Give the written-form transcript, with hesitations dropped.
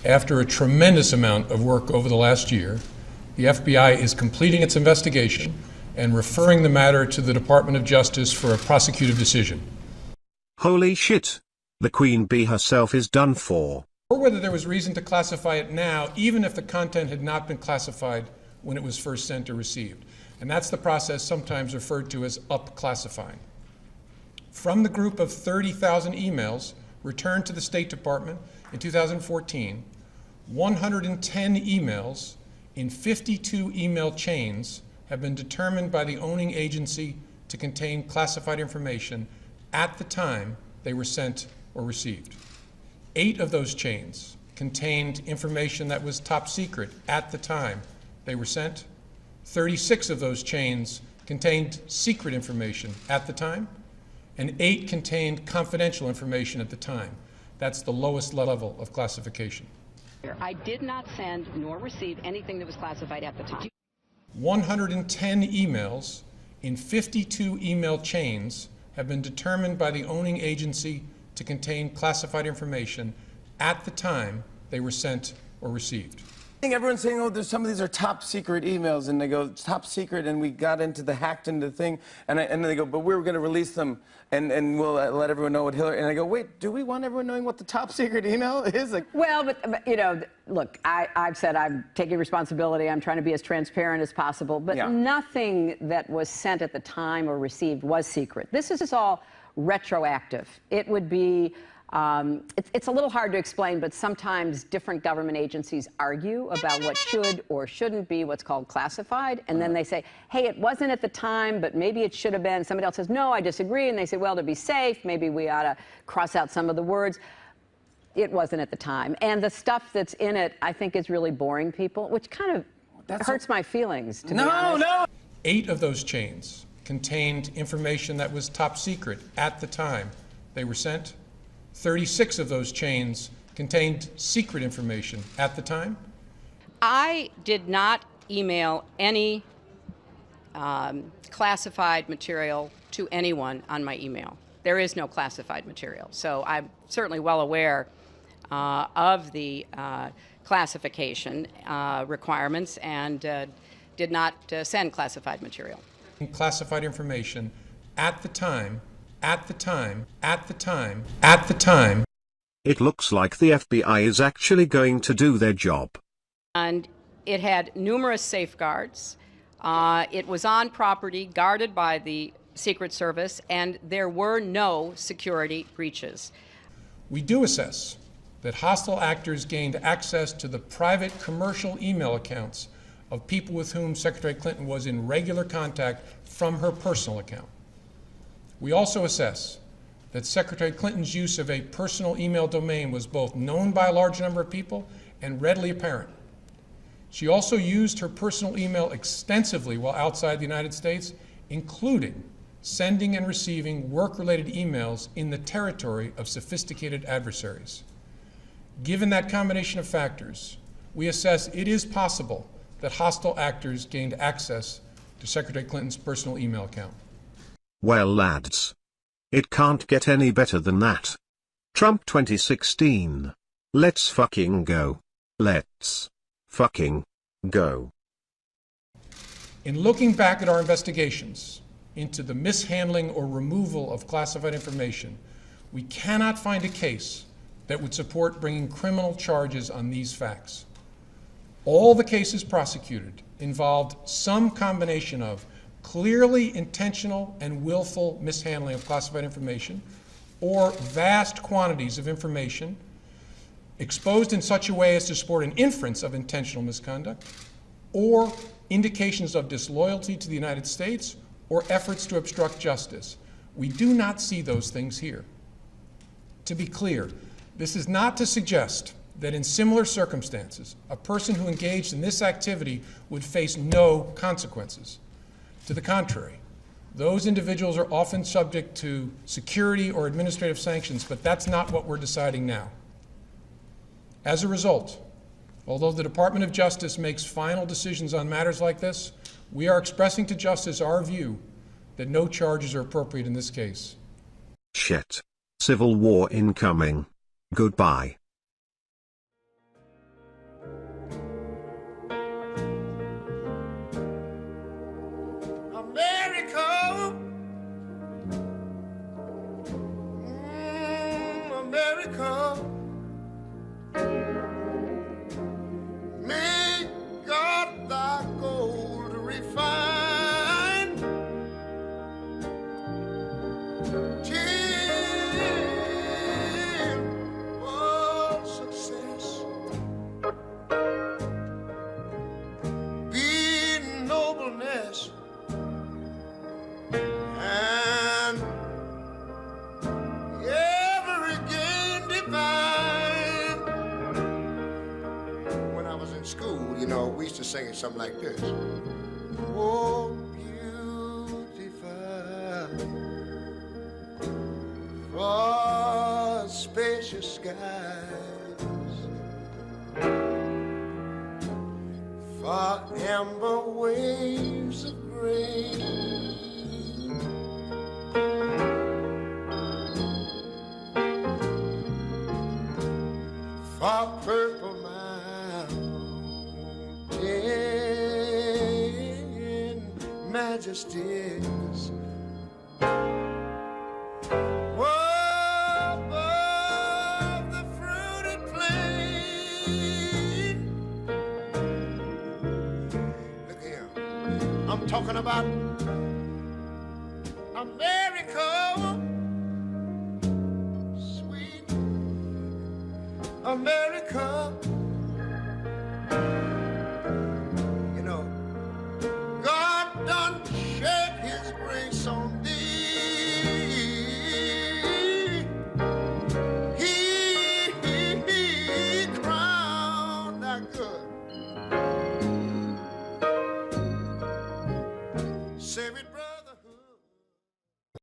After a tremendous amount of work over the last year, the FBI is completing its investigation and referring the matter to the Department of Justice for a prosecutive decision. Holy shit. The Queen Bee herself is done for. Or whether there was reason to classify it now, even if the content had not been classified when it was first sent or received. And that's the process sometimes referred to as up-classifying. From the group of 30,000 emails returned to the State Department in 2014, 110 emails in 52 email chains have been determined by the owning agency to contain classified information at the time they were sent or received. 8 of those chains contained information that was top secret at the time they were sent. 36 of those chains contained secret information at the time, and 8 contained confidential information at the time. That's the lowest level of classification. I did not send nor receive anything that was classified at the time. 110 emails in 52 email chains have been determined by the owning agency to contain classified information at the time they were sent or received. I think everyone's saying, oh, there's some of these are top secret emails, and they go, it's top secret, and we got hacked into the thing, and then they go, but we were going to release them, and we'll let everyone know what Hillary, and I go, wait, do we want everyone knowing what the top secret email is? Like, well, but you know, look, I've said I'm taking responsibility, I'm trying to be as transparent as possible, but yeah. Nothing that was sent at the time or received was secret. This is all retroactive. It would be, it's a little hard to explain, but sometimes different government agencies argue about what should or shouldn't be what's called classified, and then they say, hey, it wasn't at the time, but maybe it should have been. Somebody else says, no, I disagree, and they say, well, to be safe, maybe we ought to cross out some of the words. It wasn't at the time. And the stuff that's in it, I think, is really boring people, which kind of hurts my feelings, to be honest. No! 8 of those chains contained information that was top secret at the time they were sent. 36 of those chains contained secret information at the time. I did not email any classified material to anyone on my email. There is no classified material. So I'm certainly well aware of the classification requirements and did not send classified material. Classified information at the time. It looks like the FBI is actually going to do their job. And it had numerous safeguards. It was on property guarded by the Secret Service, and there were no security breaches. We do assess that hostile actors gained access to the private commercial email accounts of people with whom Secretary Clinton was in regular contact from her personal account. We also assess that Secretary Clinton's use of a personal email domain was both known by a large number of people and readily apparent. She also used her personal email extensively while outside the United States, including sending and receiving work-related emails in the territory of sophisticated adversaries. Given that combination of factors, we assess it is possible that hostile actors gained access to Secretary Clinton's personal email account. Well, lads, it can't get any better than that. Trump 2016. Let's fucking go. Let's fucking go. In looking back at our investigations into the mishandling or removal of classified information, we cannot find a case that would support bringing criminal charges on these facts. All the cases prosecuted involved some combination of clearly intentional and willful mishandling of classified information, or vast quantities of information exposed in such a way as to support an inference of intentional misconduct, or indications of disloyalty to the United States, or efforts to obstruct justice. We do not see those things here. To be clear, this is not to suggest that in similar circumstances, a person who engaged in this activity would face no consequences. To the contrary, those individuals are often subject to security or administrative sanctions, but that's not what we're deciding now. As a result, although the Department of Justice makes final decisions on matters like this, we are expressing to Justice our view that no charges are appropriate in this case. Shit. Civil war incoming. Goodbye. You know, we used to sing it something like this. Oh, beautiful, for spacious skies, for amber waves of grain, for purple mountain majesties, above the fruited plain. Look here, I'm talking about America, sweet America. You know, God done shed his grace on thee. He crowned thy good. Save it, brother.